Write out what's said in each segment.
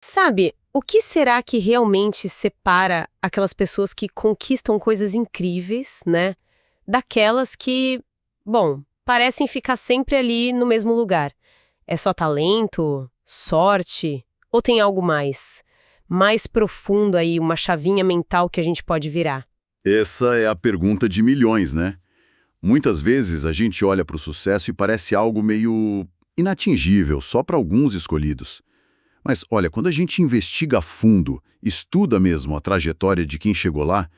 Sabe, o que será que realmente separa aquelas pessoas que conquistam coisas incríveis, né, daquelas que, bom, parecem ficar sempre ali no mesmo lugar? É só talento? Sorte? Ou tem algo mais? Mais profundo aí, uma chavinha mental que a gente pode virar? Essa é a pergunta de milhões, né? Muitas vezes a gente olha para o sucesso e parece algo meio inatingível, só para alguns escolhidos. Mas olha, quando a gente investiga a fundo, estuda mesmo a trajetória de quem chegou lá,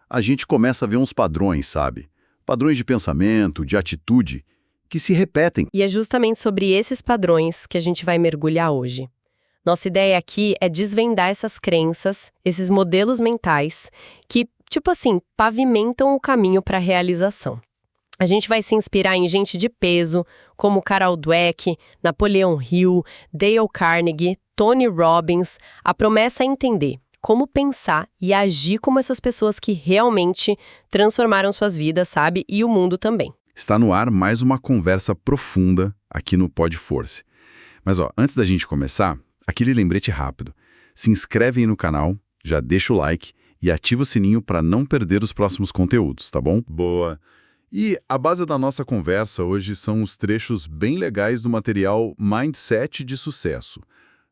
a gente começa a ver uns padrões, sabe? Padrões de pensamento, de atitude, que se repetem. E é justamente sobre esses padrões que a gente vai mergulhar hoje. Nossa ideia aqui é desvendar essas crenças, esses modelos mentais que, tipo assim, pavimentam o caminho para a realização. A gente vai se inspirar em gente de peso, como Carol Dweck, Napoleon Hill, Dale Carnegie, Tony Robbins. A promessa é entender como pensar e agir como essas pessoas que realmente transformaram suas vidas, sabe? E o mundo também. Está no ar mais uma conversa profunda aqui no Podforce. Mas ó, antes da gente começar, aquele lembrete rápido. Se inscreve aí no canal, já deixa o like e ativa o sininho para não perder os próximos conteúdos, tá bom? Boa! E a base da nossa conversa hoje são os trechos bem legais do material Mindset de Sucesso.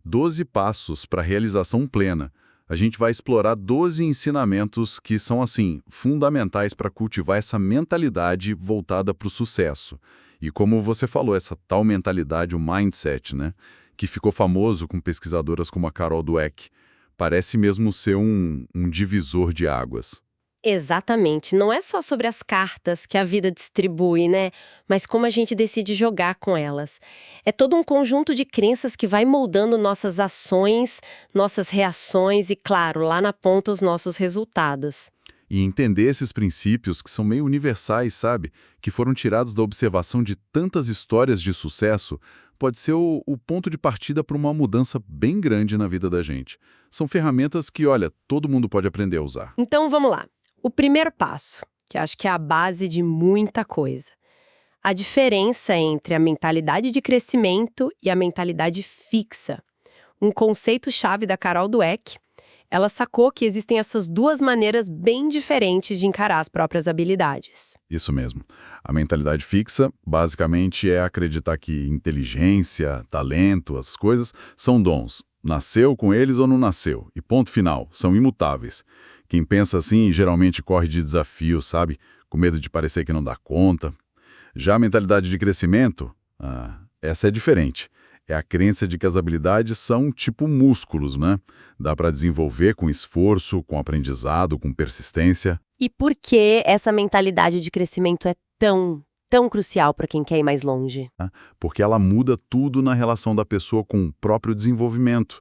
12 passos para a realização plena. A gente vai explorar 12 ensinamentos que são, assim, fundamentais para cultivar essa mentalidade voltada para o sucesso. E como você falou, essa tal mentalidade, o mindset, né? Que ficou famoso com pesquisadoras como a Carol Dweck. Parece mesmo ser um divisor de águas. Exatamente. Não é só sobre as cartas que a vida distribui, né? Mas como a gente decide jogar com elas. É todo um conjunto de crenças que vai moldando nossas ações, nossas reações e, claro, lá na ponta os nossos resultados. E entender esses princípios que são meio universais, sabe? Que foram tirados da observação de tantas histórias de sucesso, pode ser o ponto de partida para uma mudança bem grande na vida da gente. São ferramentas que, olha, todo mundo pode aprender a usar. Então vamos lá. O primeiro passo, que acho que é a base de muita coisa. A diferença entre a mentalidade de crescimento e a mentalidade fixa. Um conceito-chave da Carol Dweck. Ela sacou que existem essas duas maneiras bem diferentes de encarar as próprias habilidades. Isso mesmo. A mentalidade fixa, basicamente, é acreditar que inteligência, talento, as coisas são dons. Nasceu com eles ou não nasceu. E ponto final, são imutáveis. Quem pensa assim geralmente corre de desafios, sabe? Com medo de parecer que não dá conta. Já a mentalidade de crescimento, essa é diferente. É a crença de que as habilidades são tipo músculos, né? Dá para desenvolver com esforço, com aprendizado, com persistência. E por que essa mentalidade de crescimento é tão crucial para quem quer ir mais longe? Porque ela muda tudo na relação da pessoa com o próprio desenvolvimento.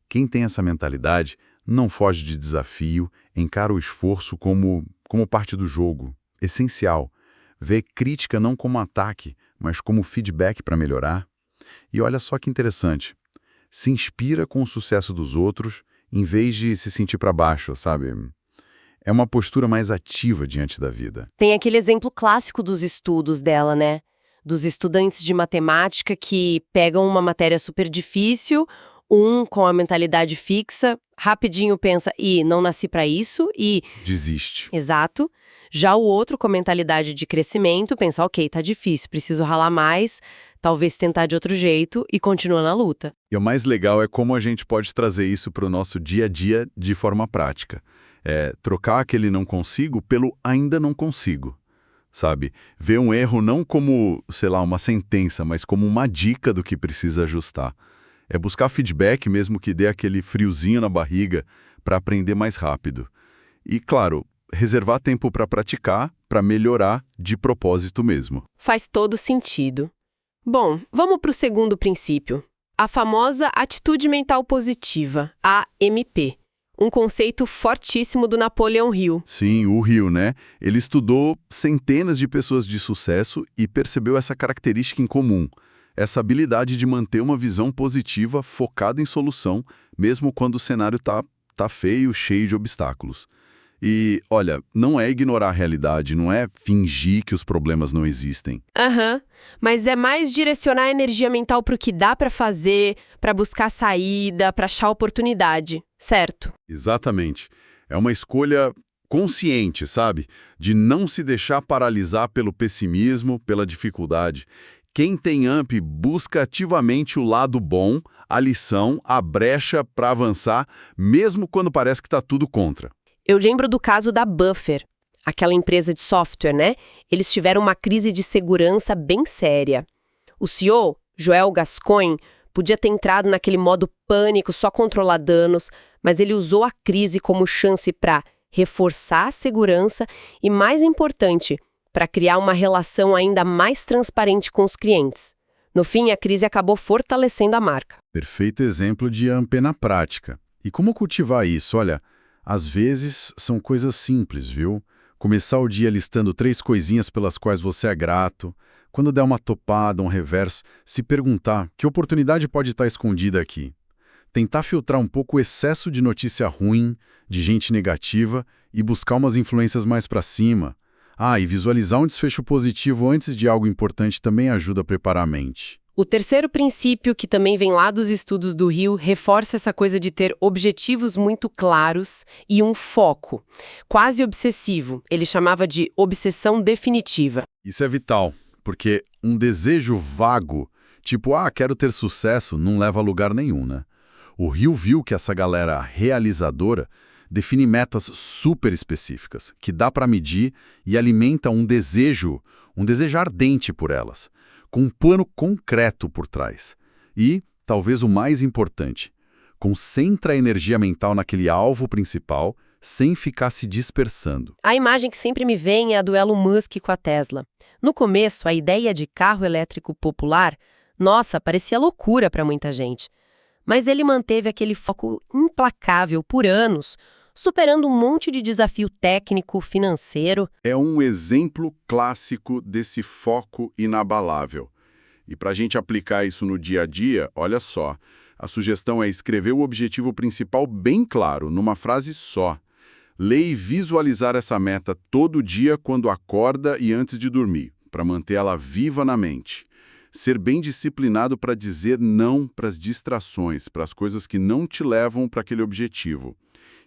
Quem tem essa mentalidade não foge de desafio, encara o esforço como parte do jogo, essencial. Vê crítica não como ataque, mas como feedback para melhorar. E olha só que interessante, se inspira com o sucesso dos outros em vez de se sentir para baixo, sabe? É uma postura mais ativa diante da vida. Tem aquele exemplo clássico dos estudos dela, né? Dos estudantes de matemática que pegam uma matéria super difícil, um com a mentalidade fixa, rapidinho pensa, não nasci pra isso, Desiste. exato. Já o outro com a mentalidade de crescimento, pensa, ok, tá difícil, preciso ralar mais, talvez tentar de outro jeito e continua na luta. E o mais legal é como a gente pode trazer isso para o nosso dia a dia de forma prática. Trocar aquele não consigo pelo ainda não consigo, sabe? Ver um erro não como, sei lá, uma sentença, mas como uma dica do que precisa ajustar. É buscar feedback mesmo que dê aquele friozinho na barriga para aprender mais rápido. E, claro, reservar tempo para praticar, para melhorar de propósito mesmo. Faz todo sentido. Bom, vamos para o segundo princípio. A famosa atitude mental positiva, AMP. Um conceito fortíssimo do Napoleon Hill. Sim, o Hill, né? Ele estudou centenas de pessoas de sucesso e percebeu essa característica em comum. Essa habilidade de manter uma visão positiva focada em solução, mesmo quando o cenário tá feio, cheio de obstáculos. E, olha, não é ignorar a realidade, não é fingir que os problemas não existem. Aham, mas é mais direcionar a energia mental para o que dá para fazer, para buscar saída, para achar oportunidade, certo? Exatamente. É uma escolha consciente, sabe? De não se deixar paralisar pelo pessimismo, pela dificuldade. Quem tem AMP busca ativamente o lado bom, a lição, a brecha para avançar, mesmo quando parece que está tudo contra. Eu lembro do caso da Buffer, aquela empresa de software, né? Eles tiveram uma crise de segurança bem séria. O CEO, Joel Gascoigne, podia ter entrado naquele modo pânico, só controlar danos, mas ele usou a crise como chance para reforçar a segurança e, mais importante, para criar uma relação ainda mais transparente com os clientes. No fim, a crise acabou fortalecendo a marca. Perfeito exemplo de AMP na prática. E como cultivar isso? Olha, às vezes são coisas simples, viu? Começar o dia listando 3 coisinhas pelas quais você é grato. Quando der uma topada, um reverso, se perguntar que oportunidade pode estar escondida aqui. Tentar filtrar um pouco o excesso de notícia ruim, de gente negativa e buscar umas influências mais para cima. E visualizar um desfecho positivo antes de algo importante também ajuda a preparar a mente. O terceiro princípio, que também vem lá dos estudos do Rio, reforça essa coisa de ter objetivos muito claros e um foco, quase obsessivo. Ele chamava de obsessão definitiva. Isso é vital, porque um desejo vago, tipo, quero ter sucesso, não leva a lugar nenhum, né? O Rio viu que essa galera realizadora define metas super específicas, que dá para medir e alimenta um desejo ardente por elas, com um plano concreto por trás. E, talvez o mais importante, concentra a energia mental naquele alvo principal, sem ficar se dispersando. A imagem que sempre me vem é a do Elon Musk com a Tesla. No começo, a ideia de carro elétrico popular, nossa, parecia loucura para muita gente. Mas ele manteve aquele foco implacável por anos, superando um monte de desafio técnico, financeiro. É um exemplo clássico desse foco inabalável. E para a gente aplicar isso no dia a dia, olha só, a sugestão é escrever o objetivo principal bem claro, numa frase só. Ler e visualizar essa meta todo dia quando acorda e antes de dormir, para manter ela viva na mente. Ser bem disciplinado para dizer não para as distrações, para as coisas que não te levam para aquele objetivo.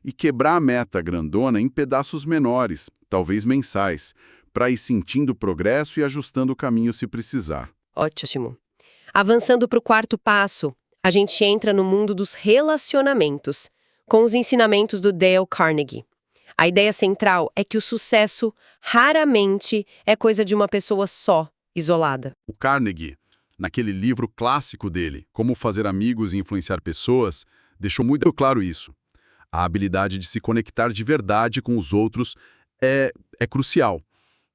E quebrar a meta grandona em pedaços menores, talvez mensais, para ir sentindo progresso e ajustando o caminho se precisar. Ótimo. Avançando para o quarto passo, a gente entra no mundo dos relacionamentos, com os ensinamentos do Dale Carnegie. A ideia central é que o sucesso raramente é coisa de uma pessoa só, isolada. O Carnegie, naquele livro clássico dele, Como Fazer Amigos e Influenciar Pessoas, deixou muito claro isso. A habilidade de se conectar de verdade com os outros é crucial.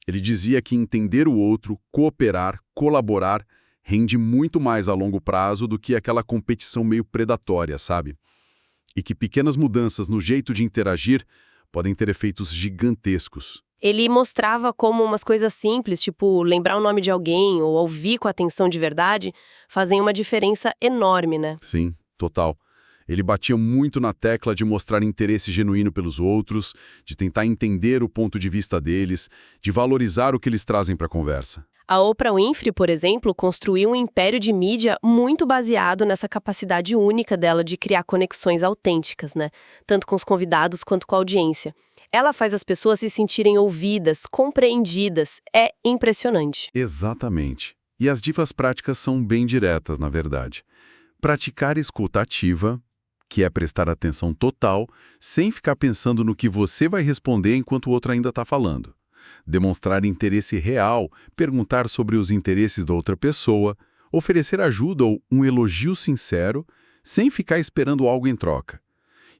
Ele dizia que entender o outro, cooperar, colaborar, rende muito mais a longo prazo do que aquela competição meio predatória, sabe? E que pequenas mudanças no jeito de interagir podem ter efeitos gigantescos. Ele mostrava como umas coisas simples, tipo lembrar o nome de alguém ou ouvir com atenção de verdade, fazem uma diferença enorme, né? Sim, total. Ele batia muito na tecla de mostrar interesse genuíno pelos outros, de tentar entender o ponto de vista deles, de valorizar o que eles trazem para a conversa. A Oprah Winfrey, por exemplo, construiu um império de mídia muito baseado nessa capacidade única dela de criar conexões autênticas, né? Tanto com os convidados quanto com a audiência. Ela faz as pessoas se sentirem ouvidas, compreendidas. É impressionante. Exatamente. E as dicas práticas são bem diretas, na verdade. Praticar escuta ativa, que é prestar atenção total, sem ficar pensando no que você vai responder enquanto o outro ainda está falando. Demonstrar interesse real, perguntar sobre os interesses da outra pessoa, oferecer ajuda ou um elogio sincero, sem ficar esperando algo em troca.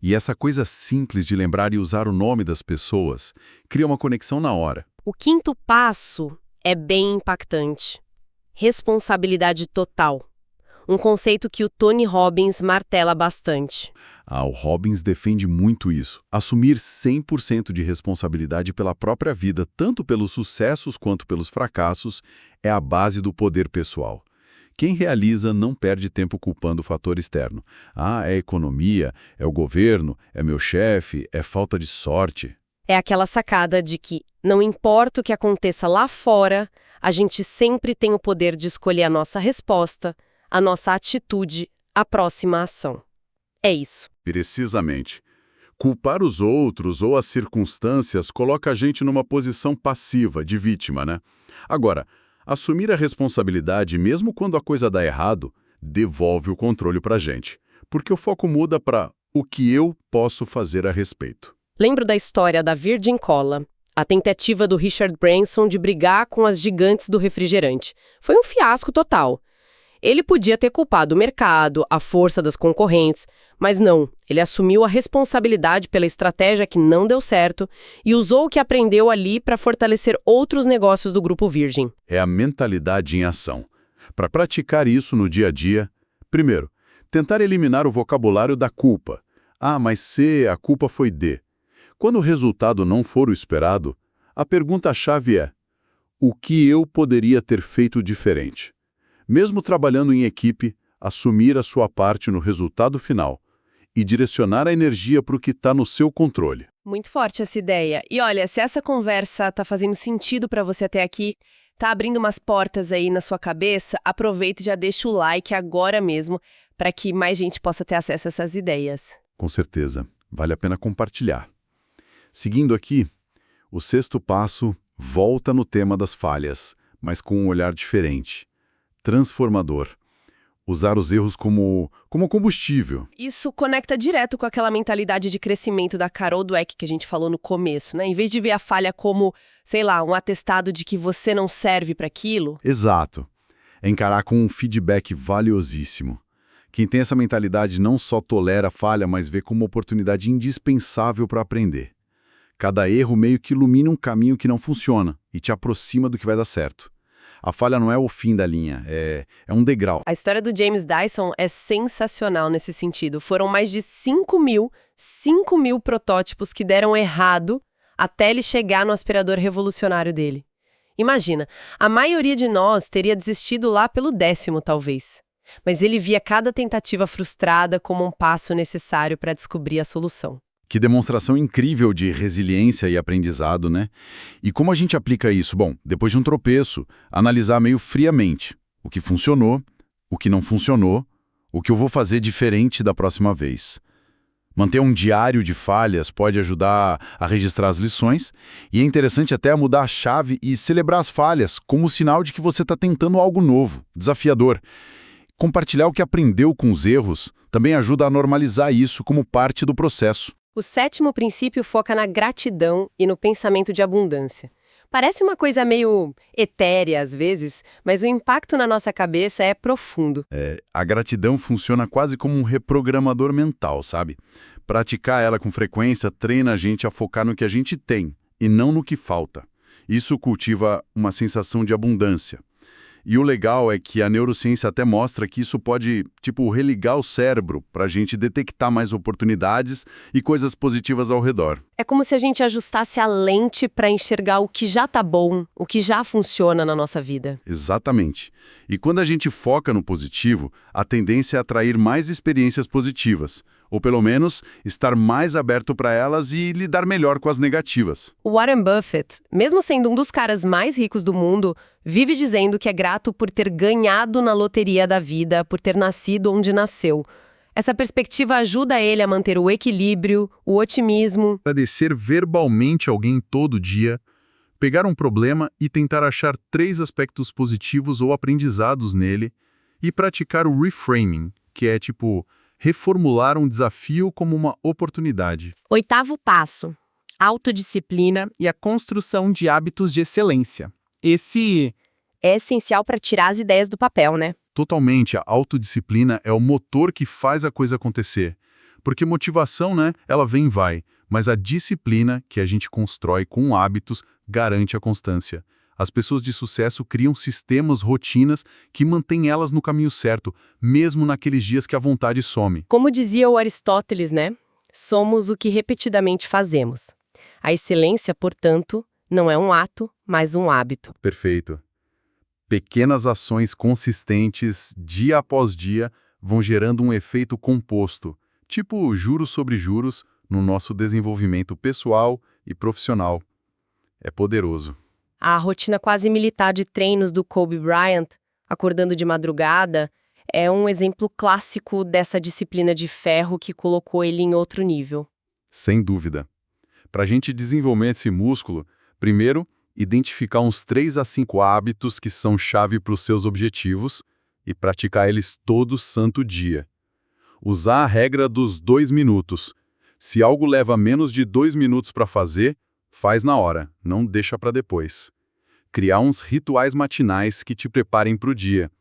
E essa coisa simples de lembrar e usar o nome das pessoas cria uma conexão na hora. O quinto passo é bem impactante. Responsabilidade total. Um conceito que o Tony Robbins martela bastante. O Robbins defende muito isso. Assumir 100% de responsabilidade pela própria vida, tanto pelos sucessos quanto pelos fracassos, é a base do poder pessoal. Quem realiza não perde tempo culpando o fator externo. É a economia, é o governo, é meu chefe, é falta de sorte. É aquela sacada de que, não importa o que aconteça lá fora, a gente sempre tem o poder de escolher a nossa resposta, a nossa atitude, a próxima ação. É isso. Precisamente. Culpar os outros ou as circunstâncias coloca a gente numa posição passiva, de vítima, né? Agora, assumir a responsabilidade, mesmo quando a coisa dá errado, devolve o controle pra gente. Porque o foco muda para o que eu posso fazer a respeito. Lembro da história da Virgin Cola, a tentativa do Richard Branson de brigar com as gigantes do refrigerante. Foi um fiasco total. Ele podia ter culpado o mercado, a força das concorrentes, mas não, ele assumiu a responsabilidade pela estratégia que não deu certo e usou o que aprendeu ali para fortalecer outros negócios do Grupo Virgin. É a mentalidade em ação. Para praticar isso no dia a dia, primeiro, tentar eliminar o vocabulário da culpa. Ah, mas se a culpa foi D. Quando o resultado não for o esperado, a pergunta-chave é: o que eu poderia ter feito diferente? Mesmo trabalhando em equipe, assumir a sua parte no resultado final e direcionar a energia para o que está no seu controle. Muito forte essa ideia. E olha, se essa conversa tá fazendo sentido para você até aqui, tá abrindo umas portas aí na sua cabeça, aproveita e já deixa o like agora mesmo para que mais gente possa ter acesso a essas ideias. Com certeza, vale a pena compartilhar. Seguindo aqui, o sexto passo volta no tema das falhas, mas com um olhar diferente. Transformador. Usar os erros como combustível. Isso conecta direto com aquela mentalidade de crescimento da Carol Dweck que a gente falou no começo, né? Em vez de ver a falha como, sei lá, um atestado de que você não serve para aquilo. Exato. É encarar com um feedback valiosíssimo. Quem tem essa mentalidade não só tolera a falha, mas vê como uma oportunidade indispensável para aprender. Cada erro meio que ilumina um caminho que não funciona e te aproxima do que vai dar certo. A falha não é o fim da linha, é um degrau. A história do James Dyson é sensacional nesse sentido. Foram mais de 5 mil protótipos que deram errado até ele chegar no aspirador revolucionário dele. Imagina, a maioria de nós teria desistido lá pelo 10º, talvez. Mas ele via cada tentativa frustrada como um passo necessário para descobrir a solução. Que demonstração incrível de resiliência e aprendizado, né? E como a gente aplica isso? Bom, depois de um tropeço, analisar meio friamente o que funcionou, o que não funcionou, o que eu vou fazer diferente da próxima vez. Manter um diário de falhas pode ajudar a registrar as lições e é interessante até mudar a chave e celebrar as falhas como sinal de que você está tentando algo novo, desafiador. Compartilhar o que aprendeu com os erros também ajuda a normalizar isso como parte do processo. O 7º princípio foca na gratidão e no pensamento de abundância. Parece uma coisa meio etérea às vezes, mas o impacto na nossa cabeça é profundo. A gratidão funciona quase como um reprogramador mental, sabe? Praticar ela com frequência treina a gente a focar no que a gente tem e não no que falta. Isso cultiva uma sensação de abundância. E o legal é que a neurociência até mostra que isso pode, religar o cérebro para a gente detectar mais oportunidades e coisas positivas ao redor. É como se a gente ajustasse a lente para enxergar o que já tá bom, o que já funciona na nossa vida. Exatamente. E quando a gente foca no positivo, a tendência é atrair mais experiências positivas, ou pelo menos estar mais aberto para elas e lidar melhor com as negativas. O Warren Buffett, mesmo sendo um dos caras mais ricos do mundo, vive dizendo que é grato por ter ganhado na loteria da vida, por ter nascido onde nasceu. Essa perspectiva ajuda ele a manter o equilíbrio, o otimismo. Agradecer verbalmente alguém todo dia, pegar um problema e tentar achar 3 aspectos positivos ou aprendizados nele e praticar o reframing, que é reformular um desafio como uma oportunidade. 8º passo: autodisciplina e a construção de hábitos de excelência. Esse é essencial para tirar as ideias do papel, né? Totalmente, a autodisciplina é o motor que faz a coisa acontecer. Porque motivação, ela vem e vai, mas a disciplina que a gente constrói com hábitos garante a constância. As pessoas de sucesso criam sistemas, rotinas que mantêm elas no caminho certo, mesmo naqueles dias que a vontade some. Como dizia o Aristóteles, né? Somos o que repetidamente fazemos. A excelência, portanto, não é um ato, mas um hábito. Perfeito. Pequenas ações consistentes, dia após dia, vão gerando um efeito composto, tipo juros sobre juros, no nosso desenvolvimento pessoal e profissional. É poderoso. A rotina quase militar de treinos do Kobe Bryant, acordando de madrugada, é um exemplo clássico dessa disciplina de ferro que colocou ele em outro nível. Sem dúvida. Para a gente desenvolver esse músculo, primeiro, identificar uns 3 a 5 hábitos que são chave para os seus objetivos e praticar eles todo santo dia. Usar a regra dos 2 minutos. Se algo leva menos de 2 minutos para fazer, faz na hora, não deixa para depois. Criar uns rituais matinais que te preparem para o dia.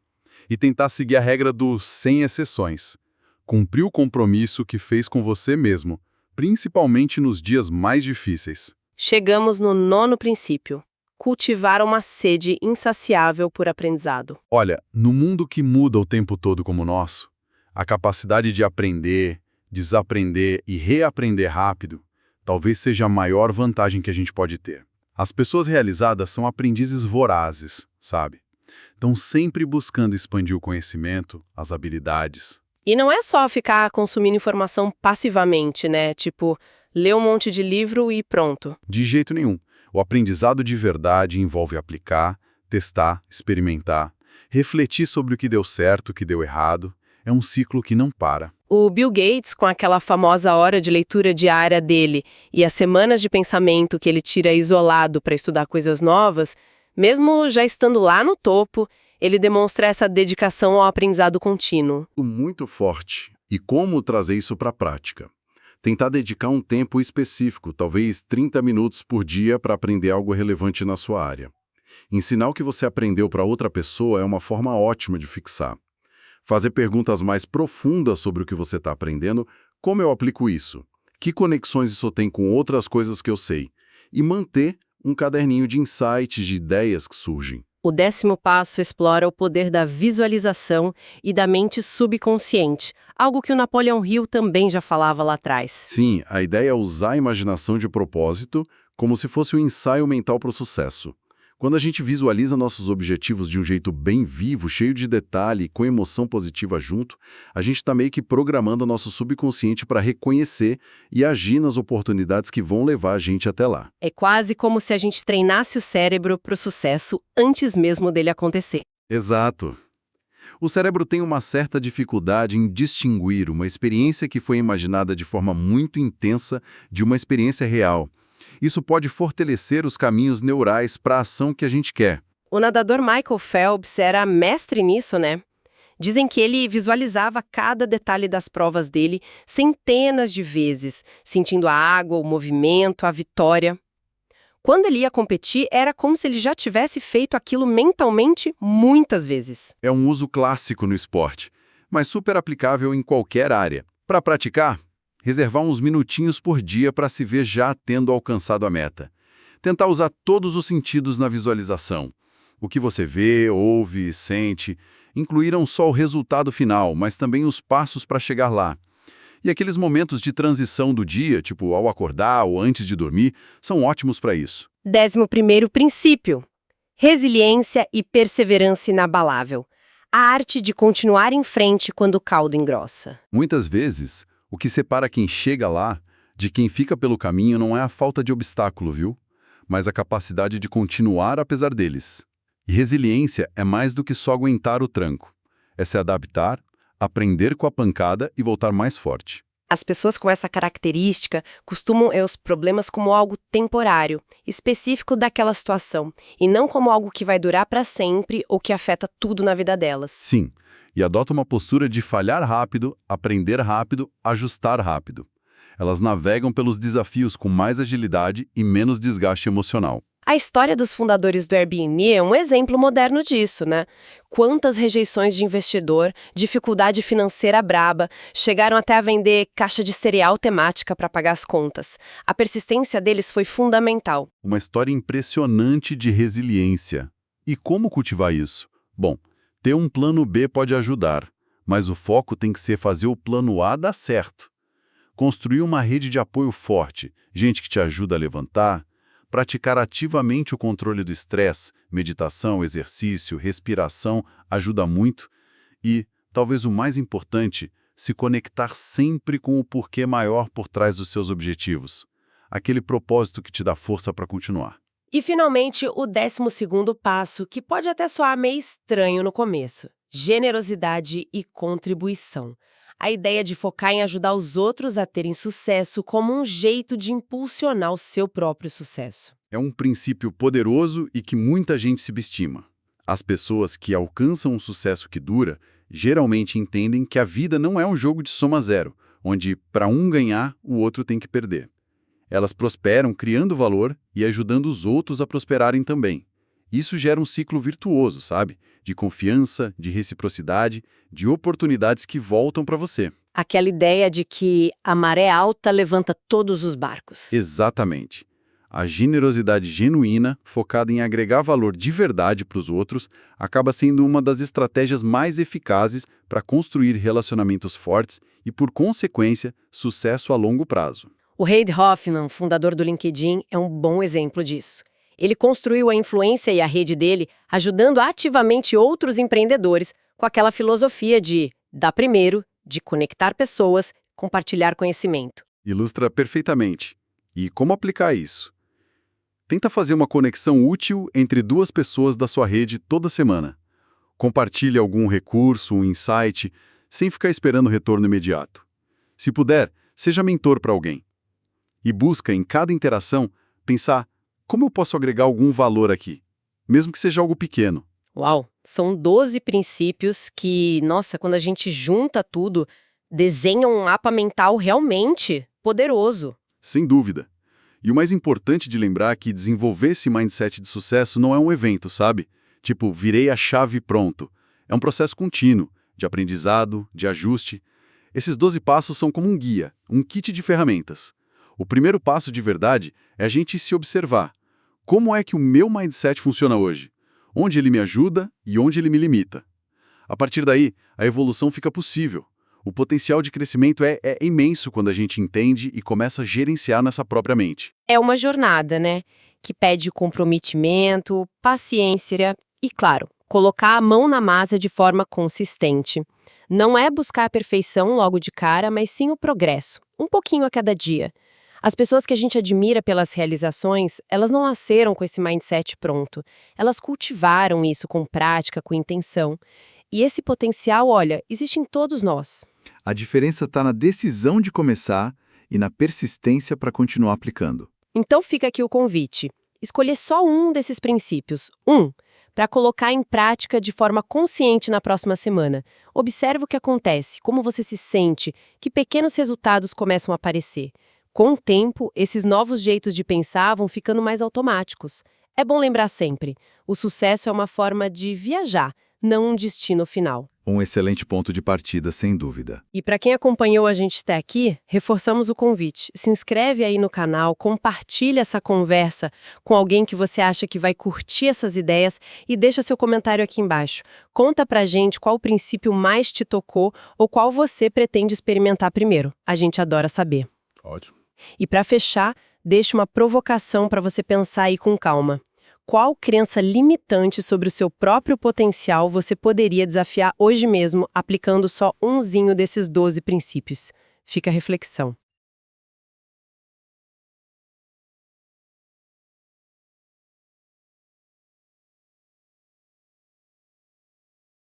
E tentar seguir a regra dos 100 exceções. Cumprir o compromisso que fez com você mesmo, principalmente nos dias mais difíceis. Chegamos no 9º princípio: cultivar uma sede insaciável por aprendizado. Olha, no mundo que muda o tempo todo como o nosso, a capacidade de aprender, desaprender e reaprender rápido talvez seja a maior vantagem que a gente pode ter. As pessoas realizadas são aprendizes vorazes, sabe? Estão sempre buscando expandir o conhecimento, as habilidades. E não é só ficar consumindo informação passivamente, né? Tipo, ler um monte de livro e pronto. De jeito nenhum. O aprendizado de verdade envolve aplicar, testar, experimentar, refletir sobre o que deu certo, o que deu errado. É um ciclo que não para. O Bill Gates, com aquela famosa hora de leitura diária dele e as semanas de pensamento que ele tira isolado para estudar coisas novas, mesmo já estando lá no topo, ele demonstra essa dedicação ao aprendizado contínuo. Muito forte. E como trazer isso para a prática? Tentar dedicar um tempo específico, talvez 30 minutos por dia, para aprender algo relevante na sua área. Ensinar o que você aprendeu para outra pessoa é uma forma ótima de fixar. Fazer perguntas mais profundas sobre o que você está aprendendo, como eu aplico isso? Que conexões isso tem com outras coisas que eu sei? E manter um caderninho de insights, de ideias que surgem. O 10º passo explora o poder da visualização e da mente subconsciente, algo que o Napoleon Hill também já falava lá atrás. Sim, a ideia é usar a imaginação de propósito como se fosse um ensaio mental para o sucesso. Quando a gente visualiza nossos objetivos de um jeito bem vivo, cheio de detalhe e com emoção positiva junto, a gente está meio que programando o nosso subconsciente para reconhecer e agir nas oportunidades que vão levar a gente até lá. É quase como se a gente treinasse o cérebro para o sucesso antes mesmo dele acontecer. Exato. O cérebro tem uma certa dificuldade em distinguir uma experiência que foi imaginada de forma muito intensa de uma experiência real. Isso pode fortalecer os caminhos neurais para a ação que a gente quer. O nadador Michael Phelps era mestre nisso, né? Dizem que ele visualizava cada detalhe das provas dele centenas de vezes, sentindo a água, o movimento, a vitória. Quando ele ia competir, era como se ele já tivesse feito aquilo mentalmente muitas vezes. É um uso clássico no esporte, mas super aplicável em qualquer área. Para praticar, reservar uns minutinhos por dia para se ver já tendo alcançado a meta. Tentar usar todos os sentidos na visualização. O que você vê, ouve, sente, incluir não só o resultado final, mas também os passos para chegar lá. E aqueles momentos de transição do dia, tipo ao acordar ou antes de dormir, são ótimos para isso. 11º princípio: resiliência e perseverança inabalável. A arte de continuar em frente quando o caldo engrossa. Muitas vezes, o que separa quem chega lá de quem fica pelo caminho não é a falta de obstáculo, viu? Mas a capacidade de continuar apesar deles. E resiliência é mais do que só aguentar o tranco. É se adaptar, aprender com a pancada e voltar mais forte. As pessoas com essa característica costumam ver os problemas como algo temporário, específico daquela situação, e não como algo que vai durar para sempre ou que afeta tudo na vida delas. Sim, e adota uma postura de falhar rápido, aprender rápido, ajustar rápido. Elas navegam pelos desafios com mais agilidade e menos desgaste emocional. A história dos fundadores do Airbnb é um exemplo moderno disso, né? Quantas rejeições de investidor, dificuldade financeira braba, chegaram até a vender caixa de cereal temática para pagar as contas. A persistência deles foi fundamental. Uma história impressionante de resiliência. E como cultivar isso? Bom, ter um plano B pode ajudar, mas o foco tem que ser fazer o plano A dar certo. Construir uma rede de apoio forte, gente que te ajuda a levantar, praticar ativamente o controle do estresse, meditação, exercício, respiração, ajuda muito. E, talvez o mais importante, se conectar sempre com o porquê maior por trás dos seus objetivos. Aquele propósito que te dá força para continuar. E, finalmente, o 12º passo, que pode até soar meio estranho no começo: generosidade e contribuição. A ideia de focar em ajudar os outros a terem sucesso como um jeito de impulsionar o seu próprio sucesso. É um princípio poderoso e que muita gente subestima. As pessoas que alcançam um sucesso que dura geralmente entendem que a vida não é um jogo de soma zero, onde, para um ganhar, o outro tem que perder. Elas prosperam criando valor e ajudando os outros a prosperarem também. Isso gera um ciclo virtuoso, sabe? De confiança, de reciprocidade, de oportunidades que voltam para você. Aquela ideia de que a maré alta levanta todos os barcos. Exatamente. A generosidade genuína, focada em agregar valor de verdade para os outros, acaba sendo uma das estratégias mais eficazes para construir relacionamentos fortes e, por consequência, sucesso a longo prazo. O Reid Hoffman, fundador do LinkedIn, é um bom exemplo disso. Ele construiu a influência e a rede dele ajudando ativamente outros empreendedores com aquela filosofia de dar primeiro, de conectar pessoas, compartilhar conhecimento. Ilustra perfeitamente. E como aplicar isso? Tenta fazer uma conexão útil entre duas pessoas da sua rede toda semana. Compartilhe algum recurso, um insight, sem ficar esperando retorno imediato. Se puder, seja mentor para alguém. E busca, em cada interação, pensar: como eu posso agregar algum valor aqui? Mesmo que seja algo pequeno. Uau! São 12 princípios que, nossa, quando a gente junta tudo, desenham um mapa mental realmente poderoso. Sem dúvida. E o mais importante de lembrar é que desenvolver esse mindset de sucesso não é um evento, sabe? Tipo, virei a chave e pronto. É um processo contínuo, de aprendizado, de ajuste. Esses 12 passos são como um guia, um kit de ferramentas. O primeiro passo de verdade é a gente se observar. Como é que o meu mindset funciona hoje? Onde ele me ajuda e onde ele me limita? A partir daí, a evolução fica possível. O potencial de crescimento é imenso quando a gente entende e começa a gerenciar nessa própria mente. É uma jornada, né? Que pede comprometimento, paciência e, claro, colocar a mão na massa de forma consistente. Não é buscar a perfeição logo de cara, mas sim o progresso, um pouquinho a cada dia. As pessoas que a gente admira pelas realizações, elas não nasceram com esse mindset pronto. Elas cultivaram isso com prática, com intenção. E esse potencial, olha, existe em todos nós. A diferença está na decisão de começar e na persistência para continuar aplicando. Então fica aqui o convite. Escolher só um desses princípios, para colocar em prática de forma consciente na próxima semana. Observe o que acontece, como você se sente, que pequenos resultados começam a aparecer. Com o tempo, esses novos jeitos de pensar vão ficando mais automáticos. É bom lembrar sempre, o sucesso é uma forma de viajar, não um destino final. Um excelente ponto de partida, sem dúvida. E para quem acompanhou a gente até aqui, reforçamos o convite. Se inscreve aí no canal, compartilha essa conversa com alguém que você acha que vai curtir essas ideias e deixa seu comentário aqui embaixo. Conta pra gente qual princípio mais te tocou ou qual você pretende experimentar primeiro. A gente adora saber. Ótimo. E para fechar, deixo uma provocação para você pensar aí com calma. Qual crença limitante sobre o seu próprio potencial você poderia desafiar hoje mesmo, aplicando só umzinho desses 12 princípios? Fica a reflexão.